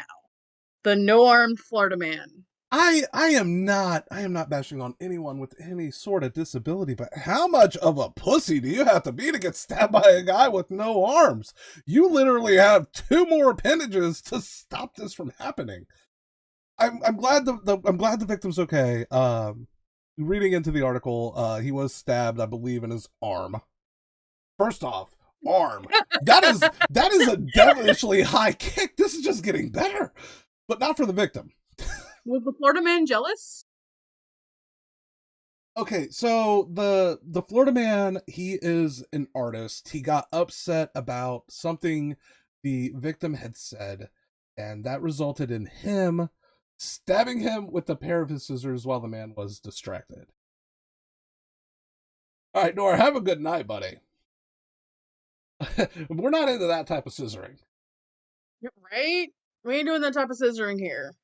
The no-armed Florida man. I am not bashing on anyone with any sort of disability, but how much of a pussy do you have to be to get stabbed by a guy with no arms? You literally have 2 more appendages to stop this from happening. I'm glad the victim's okay. Reading into the article, he was stabbed, I believe, in his arm. First off, arm. That is a devilishly high kick. This is just getting better, but not for the victim. Was the Florida man jealous? Okay, so the Florida man, he is an artist. He got upset about something the victim had said, and that resulted in him stabbing him with a pair of his scissors while the man was distracted. All right, Nora, have a good night, buddy. We're not into that type of scissoring. Right? We ain't doing that type of scissoring here.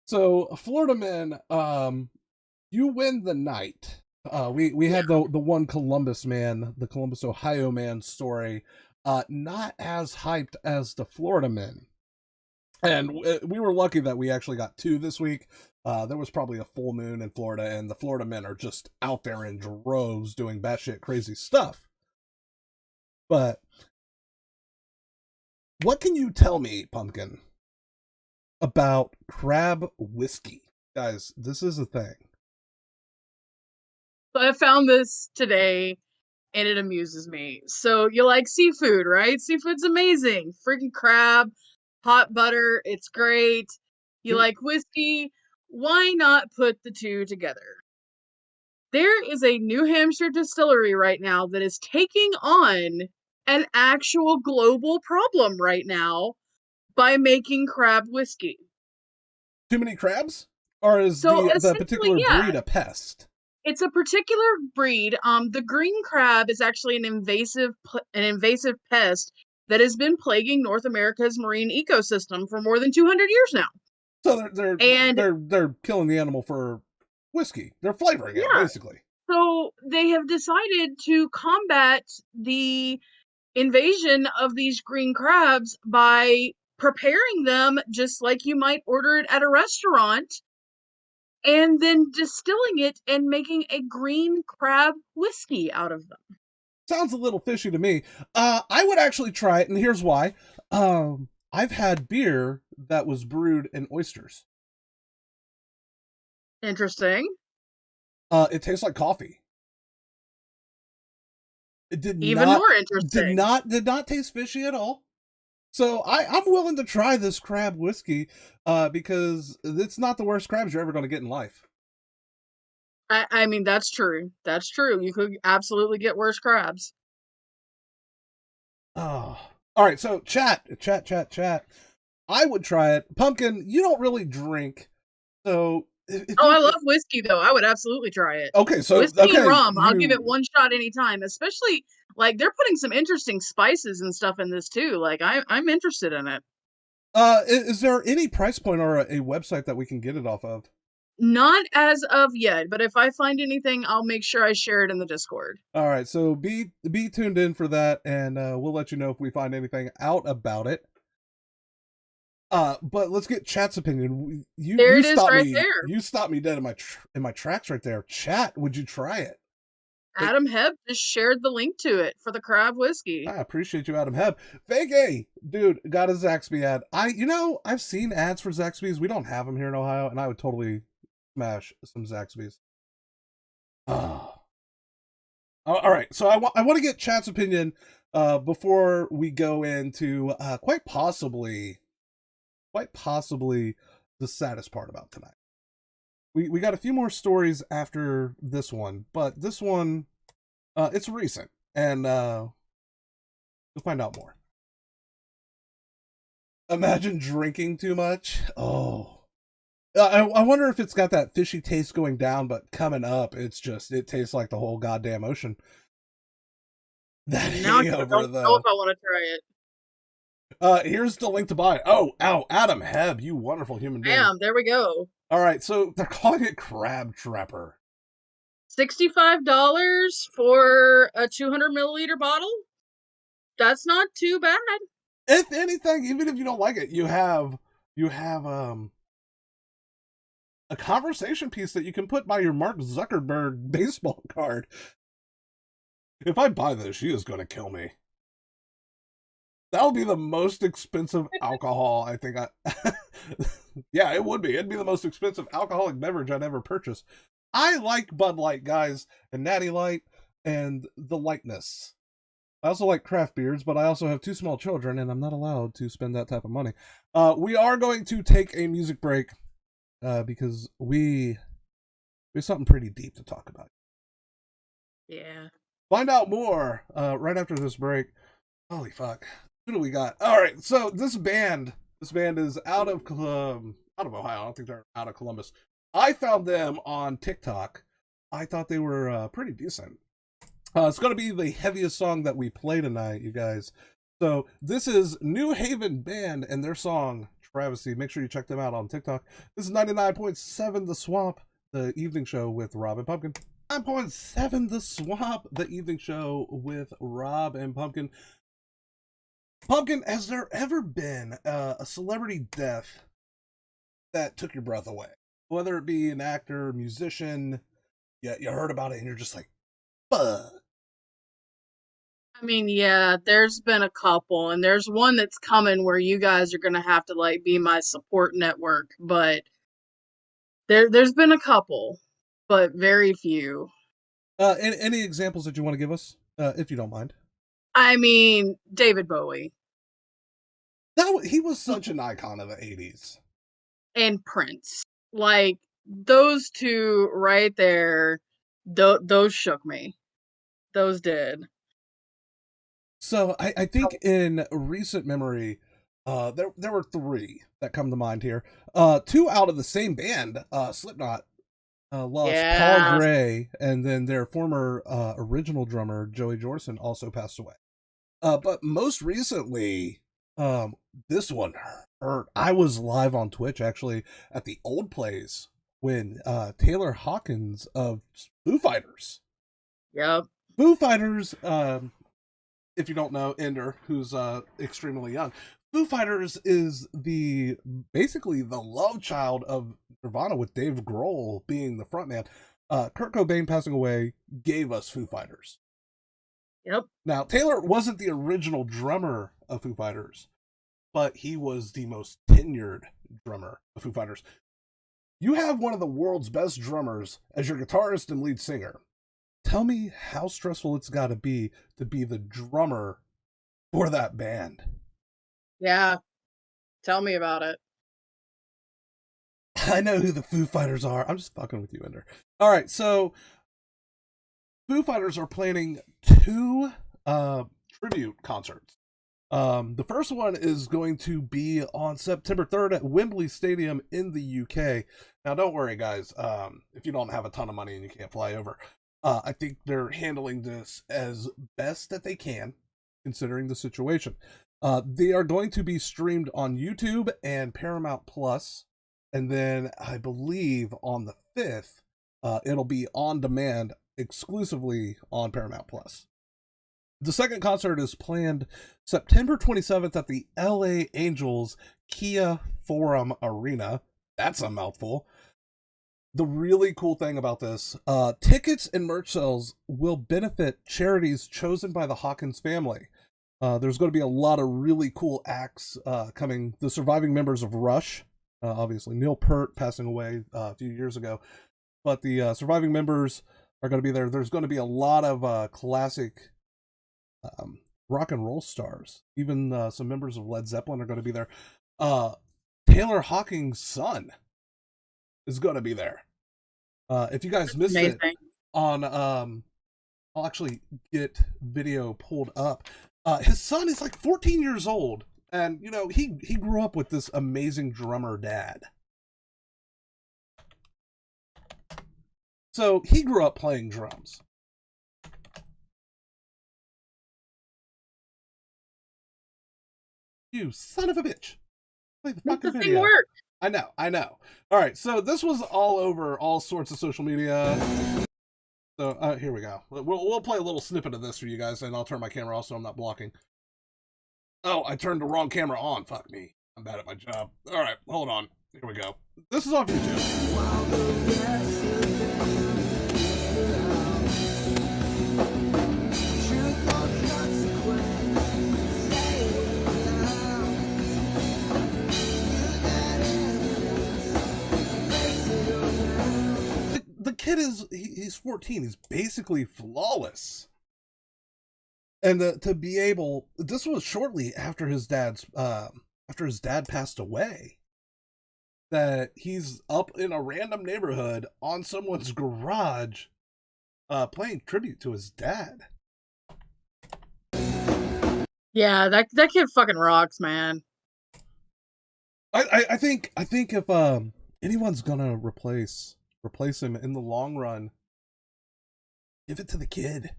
So, Florida men, you win the night. We had the one Columbus man, the Columbus, Ohio man story, not as hyped as the Florida men. And we were lucky that we actually got 2 this week. There was probably a full moon in Florida, and the Florida men are just out there in droves doing batshit crazy stuff. But what can you tell me, Pumpkin, about crab whiskey? Guys, this is a thing. So I found this today and it amuses me. So you like seafood, right? Seafood's amazing. Freaking crab, hot butter, it's great. You Mm. like whiskey, why not put the two together? There is a New Hampshire distillery right now that is taking on an actual global problem right now by making crab whiskey. Too many crabs? Or is So the essentially, particular yeah, breed a pest? it's a particular breed. The green crab is actually an invasive pest that has been plaguing North America's marine ecosystem for more than 200 years now. So And they're killing the animal for whiskey. They're flavoring it, yeah, basically. so they have decided to combat the invasion of these green crabs by preparing them just like you might order it at a restaurant and then distilling it and making a green crab whiskey out of them. Sounds a little fishy to me. I would actually try it, and here's why. I've had beer that was brewed in oysters. Interesting. It tastes like coffee. It Even more interesting. did not taste fishy at all. So I'm willing to try this crab whiskey, because it's not the worst crabs you're ever going to get in life. I mean, that's true. That's true. You could absolutely get worse crabs. Oh, all right. So chat. I would try it. Pumpkin, you don't really drink, so I love whiskey though. I would absolutely try it. Okay, so whiskey and rum, I'll give it one shot anytime. Especially like they're putting some interesting spices and stuff in this too. Like I'm interested in it. Is there any price point or a website that we can get it off of? Not as of yet, but if I find anything, I'll make sure I share it in the Discord. All right, so be tuned in for that, and we'll let you know if we find anything out about it. But let's get chat's opinion. There it is, right there. You stopped me dead in my tracks right there. Chat, would you try it? Adam Hebb just shared the link to it for the crab whiskey. I appreciate you, Adam Hebb. Fake A, dude, got a Zaxby ad. I've seen ads for Zaxby's. We don't have them here in Ohio, and I would totally smash some Zaxby's. Oh. All right, so I want to get chat's opinion before we go into quite possibly the saddest part about tonight. We got a few more stories after this one, but this one, it's recent, and you'll find out more. Imagine drinking too much. Oh, I wonder if it's got that fishy taste going down, but coming up, it tastes like the whole goddamn ocean. That hangover, I don't know if I want to try it. Here's the link to buy. Oh, Adam Hebb, you wonderful human being. Bam, there we go. All right, so they're calling it Crab Trapper. $65 for a 200 milliliter bottle? That's not too bad. If anything, even if you don't like it, you have a conversation piece that you can put by your Mark Zuckerberg baseball card. If I buy this, she is going to kill me. That'll be the most expensive alcohol I think yeah, it would be. It'd be the most expensive alcoholic beverage I'd ever purchase. I like Bud Light, guys, and Natty Light, and the lightness. I also like craft beers, but I also have 2 small children, and I'm not allowed to spend that type of money. We are going to take a music break, because we have something pretty deep to talk about. Yeah. Find out more right after this break. Holy fuck. Who do we got? All right, so this band is out of Ohio. I don't think they're out of Columbus. I found them on TikTok. I thought they were pretty decent. It's going to be the heaviest song that we play tonight, you guys. So this is New Haven Band and their song Travesty. Make sure you check them out on TikTok. This is 99.7 The Swamp, the evening show with Rob and Pumpkin. 9.7 The Swamp, the evening show with Rob and Pumpkin. Pumpkin, has there ever been a celebrity death that took your breath away? Whether it be an actor, musician, you heard about it and you're just like, fuck. I mean, yeah, there's been a couple, and there's one that's coming where you guys are gonna have to like be my support network, but there's been a couple, but very few. Any examples that you want to give us, if you don't mind? I mean, David Bowie He was such an icon of the 80s. and Prince. Like those two right there, those shook me. Those did. So I think in recent memory, there were three that come to mind here. Two out of the same band, Slipknot, lost Paul Yeah. Gray, and then their former original drummer Joey Jordison also passed away. But most recently, this one hurt. I was live on Twitch actually at the old place when Taylor Hawkins of Foo Fighters. Yep. Foo Fighters, if you don't know, Ender, who's extremely young, Foo Fighters is basically the love child of Nirvana, with Dave Grohl being the frontman. Kurt Cobain passing away gave us Foo Fighters. Yep. Now, Taylor wasn't the original drummer of Foo Fighters, but he was the most tenured drummer of Foo Fighters. You have one of the world's best drummers as your guitarist and lead singer. Tell me how stressful it's got to be the drummer for that band. Yeah. Tell me about it. I know who the Foo Fighters are. I'm just fucking with you, Ender. All right, so Foo Fighters are planning two tribute concerts. The first one is going to be on September 3rd at Wembley Stadium in the UK. Now, don't worry, guys. If you don't have a ton of money and you can't fly over, I think they're handling this as best that they can, considering the situation. They are going to be streamed on YouTube and Paramount Plus, and then I believe on the 5th, it'll be on demand exclusively on Paramount Plus. The second concert is planned September 27th at the LA Angels Kia Forum Arena. That's a mouthful. The really cool thing about this, tickets and merch sales will benefit charities chosen by the Hawkins family. There's going to be a lot of really cool acts coming. The surviving members of Rush, obviously Neil Peart passing away a few years ago, but the surviving members are going to be there. There's going to be a lot of classic rock and roll stars. Even some members of Led Zeppelin are going to be there. Taylor Hawkins' son is going to be there. If you guys missed it on, I'll actually get video pulled up. His son is like 14 years old, and you know he grew up with this amazing drummer dad. So he grew up playing drums. You son of a bitch. Play the fucking video. Thing work. I know. All right, so this was all over all sorts of social media. So here we go. We'll play a little snippet of this for you guys, and I'll turn my camera off so I'm not blocking. Oh, I turned the wrong camera on. Fuck me. I'm bad at my job. All right, hold on. Here we go. This is off YouTube. The kid he's 14. He's basically flawless. And to be able, this was shortly after his dad passed away, that he's up in a random neighborhood on someone's garage, playing tribute to his dad. Yeah, that kid fucking rocks, man. I think if anyone's gonna replace him in the long run, give it to the kid.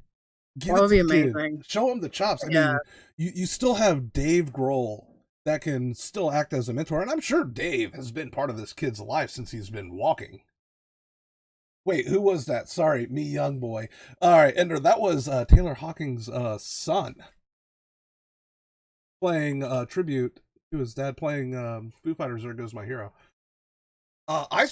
That would be amazing. Show him the chops. I mean, you still have Dave Grohl that can still act as a mentor, and I'm sure Dave has been part of this kid's life since he's been walking. Wait, who was that? Sorry, me, young boy. All right, Ender, that was Taylor Hawkins' son playing tribute to his dad, playing Foo Fighters. There Goes My Hero. I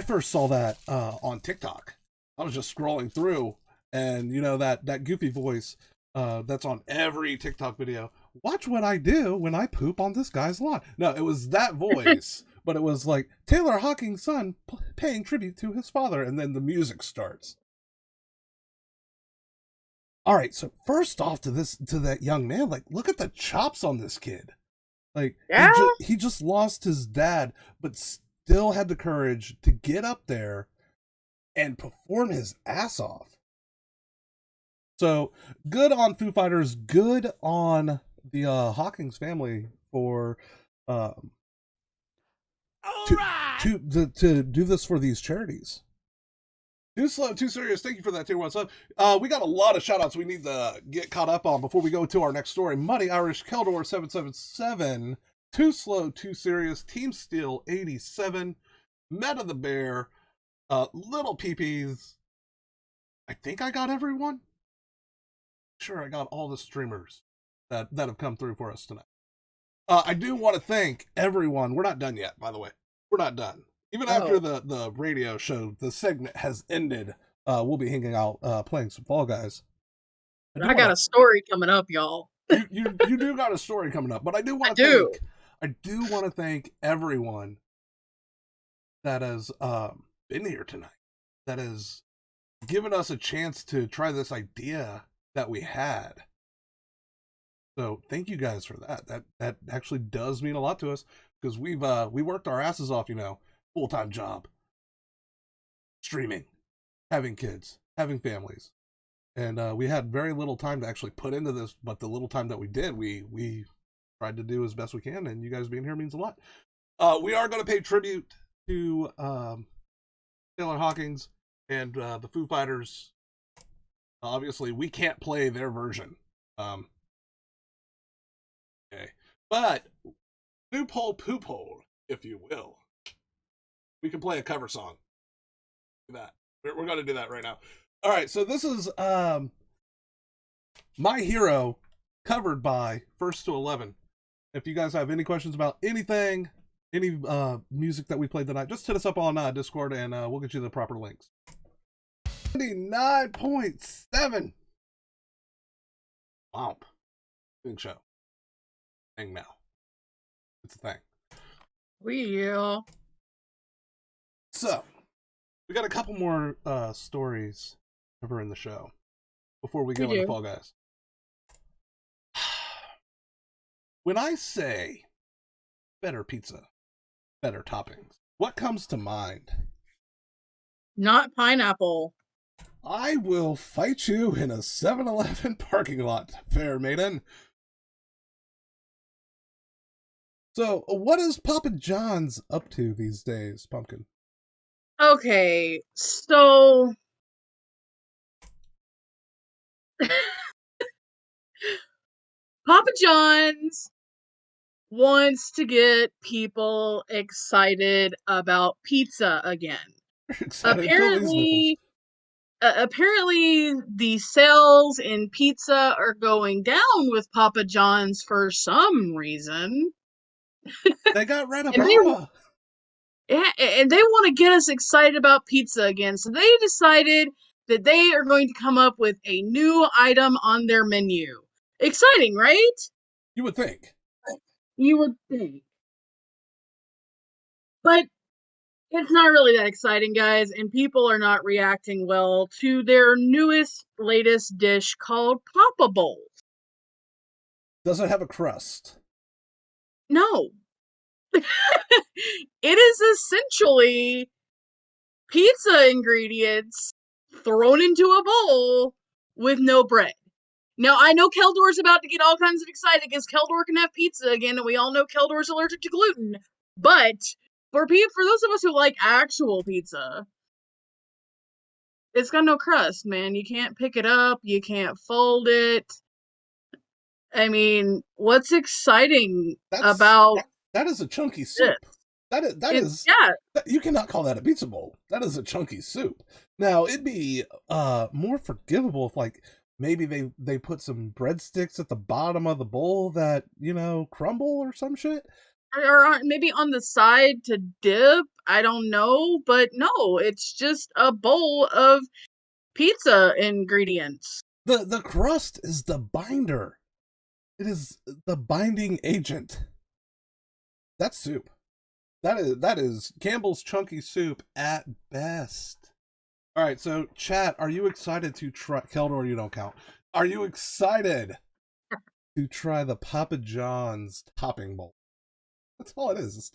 first saw that on TikTok. I was just scrolling through, and that goofy voice that's on every TikTok video. Watch what I do when I poop on this guy's lawn. No, it was that voice, but it was like Taylor Hawkins' son paying tribute to his father, and then the music starts. All right, so first off, to that young man, like, look at the chops on this kid. Like, Yeah. he just lost his dad, but still had the courage to get up there and perform his ass off. So good on Foo Fighters, good on the Hawkins family for to do this for these charities. Too slow, too serious. Thank you for that, tier 1 sub. We got a lot of shout outs we need to get caught up on before we go to our next story. Muddy Irish Keldor 777, Too Slow, Too Serious, Team Steel 87, Meta the Bear, Little Peepees. I think I got everyone. Sure, I got all the streamers that have come through for us tonight. I do want to thank everyone. We're not done yet, by the way. We're not done. Even after the radio show, the segment has ended. We'll be hanging out, playing some Fall Guys. I got a story coming up, y'all. You do got a story coming up, but I do want to thank everyone that has been here tonight, that has given us a chance to try this idea that we had. So thank you guys for that. That actually does mean a lot to us, because we worked our asses off, full-time job, streaming, having kids, having families, and we had very little time to actually put into this. But the little time that we did, we tried to do as best we can, and you guys being here means a lot. We are going to pay tribute to Taylor Hawkins and the Foo Fighters. Obviously, we can't play their version. Okay, but Poop Hole, if you will. We can play a cover song. Do that. We're going to do that right now. All right, so this is My Hero, covered by First to 11. If you guys have any questions about anything, any music that we played tonight, just hit us up on Discord, and we'll get you the proper links. 99.7. Wow. Big show. Thing now. It's a thing. Yeah. So, we got a couple more stories over in the show before we go into Fall Guys. When I say better pizza, better toppings, what comes to mind? Not pineapple. I will fight you in a 7-Eleven parking lot, fair maiden. So, what is Papa John's up to these days, Pumpkin? Okay, so Papa John's wants to get people excited about pizza again. Apparently, the sales in pizza are going down with Papa John's for some reason. They got rid of And Papa. and they want to get us excited about pizza again. So they decided that they are going to come up with a new item on their menu. Exciting, right? You would think. You would think. But it's not really that exciting, guys, and people are not reacting well to their latest dish called Papa Bowls. Does it have a crust? No. It is essentially pizza ingredients thrown into a bowl with no bread. Now, I know Keldor's about to get all kinds of excited because Keldor can have pizza again, and we all know Keldor's allergic to gluten. But for those of us who like actual pizza, it's got no crust, man. You can't pick it up. You can't fold it. I mean, what's exciting about that is a chunky soup. Yeah. You cannot call that a pizza bowl. That is a chunky soup. Now it'd be more forgivable if like maybe they put some breadsticks at the bottom of the bowl that crumble or some shit. Or maybe on the side to dip. I don't know, but no, it's just a bowl of pizza ingredients. The crust is the binder. It is the binding agent. That's soup. That is Campbell's chunky soup at best. All right, so chat, are you excited to try Keldor? You don't count. Are you excited to try the Papa John's topping bowl? That's all it is. It's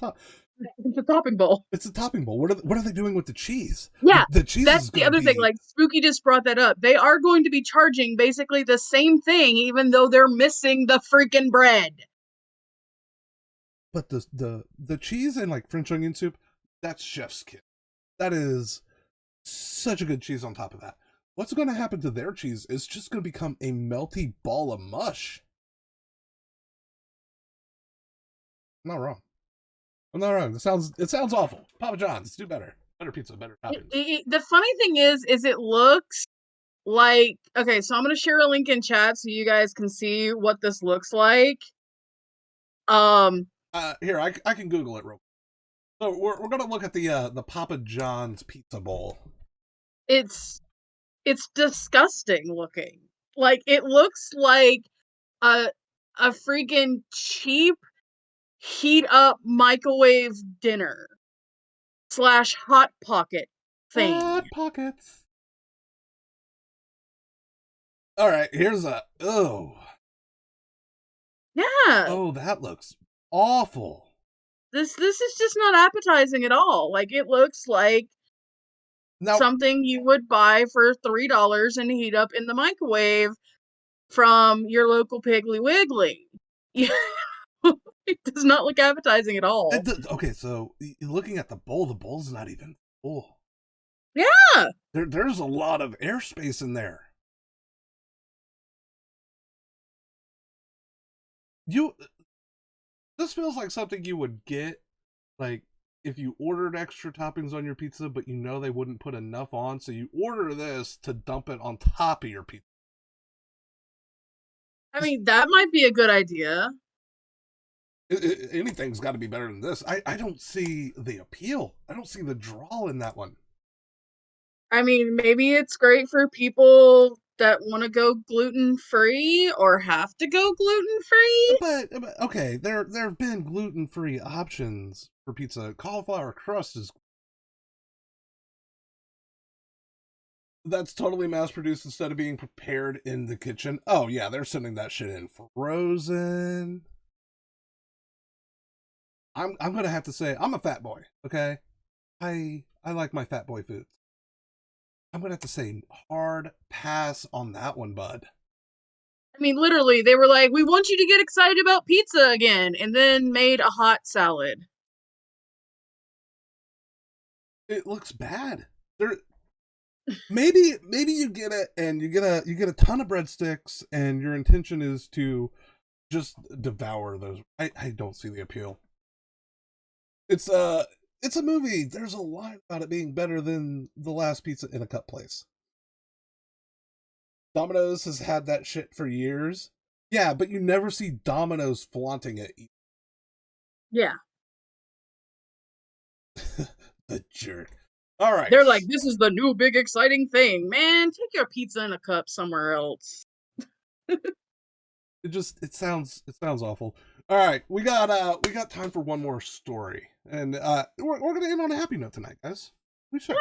a topping bowl. It's a topping bowl. What are they doing with the cheese? Yeah, the cheese. That's the other thing. Like Spooky just brought that up. They are going to be charging basically the same thing, even though they're missing the freaking bread. But the cheese and like French onion soup, that's chef's kiss. That is such a good cheese on top of that. What's going to happen to their cheese is just going to become a melty ball of mush. I'm not wrong. I'm not wrong. It sounds awful. Papa John's, do better. Better pizza, better toppings. The funny thing is it looks like, okay, so I'm going to share a link in chat so you guys can see what this looks like. Here, I can Google it real quick. So we're gonna look at the Papa John's pizza bowl. It's disgusting looking. Like it looks like a freaking cheap heat up microwave dinner / hot pocket thing. Hot pockets. All right, here's Yeah. Oh, that looks awful. This is just not appetizing at all. Like it looks like something you would buy for $3 and heat up in the microwave from your local Piggly Wiggly. It does not look appetizing at all. Okay, so looking at the bowl's not even full. Yeah. There's a lot of airspace in there. This feels like something you would get, like, if you ordered extra toppings on your pizza, but they wouldn't put enough on, so you order this to dump it on top of your pizza. I mean, that might be a good idea. Anything's got to be better than this. I don't see the appeal. I don't see the draw in that one. I mean, maybe it's great for people that want to go gluten-free or have to go gluten-free. But okay, there have been gluten-free options for pizza. Cauliflower crust is that's totally mass-produced instead of being prepared in the kitchen. Oh yeah, they're sending that shit in frozen. I'm gonna have to say I'm a fat boy. Okay, I like my fat boy foods. I'm gonna have to say hard pass on that one, bud. I mean, literally, they were like, "We want you to get excited about pizza again," and then made a hot salad. It looks bad. Maybe you get it and you get a ton of breadsticks and your intention is to just devour those. I don't see the appeal. It's a movie. There's a line about it being better than the last pizza in a cup place. Domino's has had that shit for years. Yeah, but you never see Domino's flaunting it. Yeah. The jerk. All right. They're like, this is the new big exciting thing. Man, take your pizza in a cup somewhere else. It sounds awful. All right, we got time for one more story, and we're gonna end on a happy note tonight, guys. We should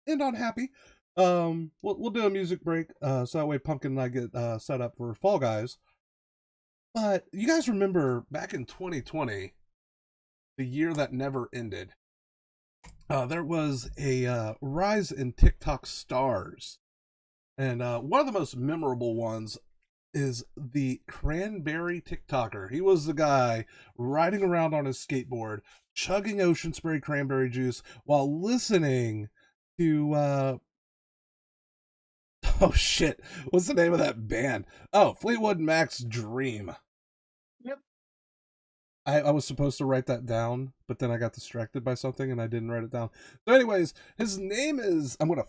end on happy. We'll do a music break, so that way Pumpkin and I get set up for Fall Guys. But you guys remember back in 2020, the year that never ended, there was a rise in TikTok stars, and one of the most memorable ones is the cranberry TikToker. He was the guy riding around on his skateboard, chugging ocean spray cranberry juice while listening to oh shit, what's the name of that band? Oh, Fleetwood Mac's Dream. Yep. I was supposed to write that down, but then I got distracted by something and I didn't write it down. So, anyways, his name is, I'm gonna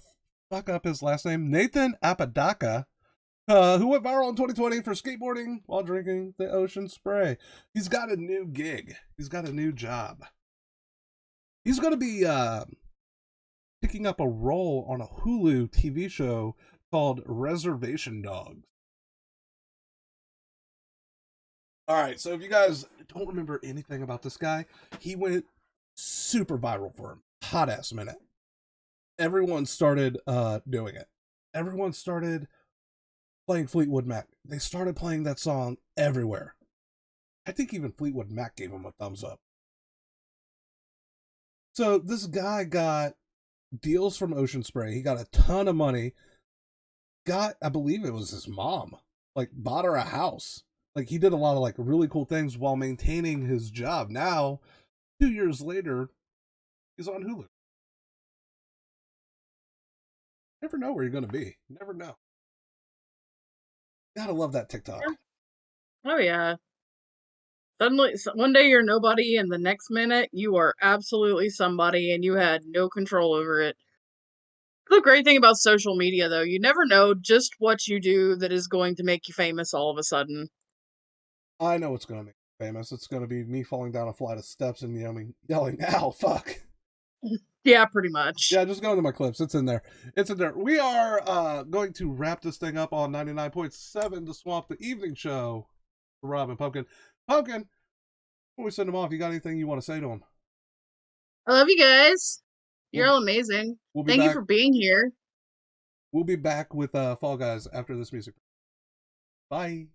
fuck up his last name, Nathan Apodaca, who went viral in 2020 for skateboarding while drinking the ocean spray. He's got a new gig. He's got a new job. He's gonna be picking up a role on a Hulu TV show called Reservation Dogs. All right, so if you guys don't remember anything about this guy, he went super viral for a hot ass minute. Everyone started doing it. Everyone started playing Fleetwood Mac. They started playing that song everywhere. I think even Fleetwood Mac gave him a thumbs up. So this guy got deals from Ocean Spray. He got a ton of money. I believe it was his mom, like bought her a house. Like he did a lot of like really cool things while maintaining his job. Now, 2 years later, he's on Hulu. Never know where you're going to be. Never know. Gotta love that TikTok. Oh yeah. Suddenly, one day you're nobody, and the next minute you are absolutely somebody, and you had no control over it. The great thing about social media, though, you never know just what you do that is going to make you famous all of a sudden. I know what's going to make me famous. It's going to be me falling down a flight of steps and yelling, "Ow, fuck." Yeah, pretty much. Yeah, just go into my clips. It's in there. It's in there. We are going to wrap this thing up on 99.7 to swamp the evening show for Rob and Pumpkin. Pumpkin, before we send them off, you got anything you want to say to them? I love you guys. You're all amazing. Thank you for being here. We'll be back with Fall Guys after this music. Bye.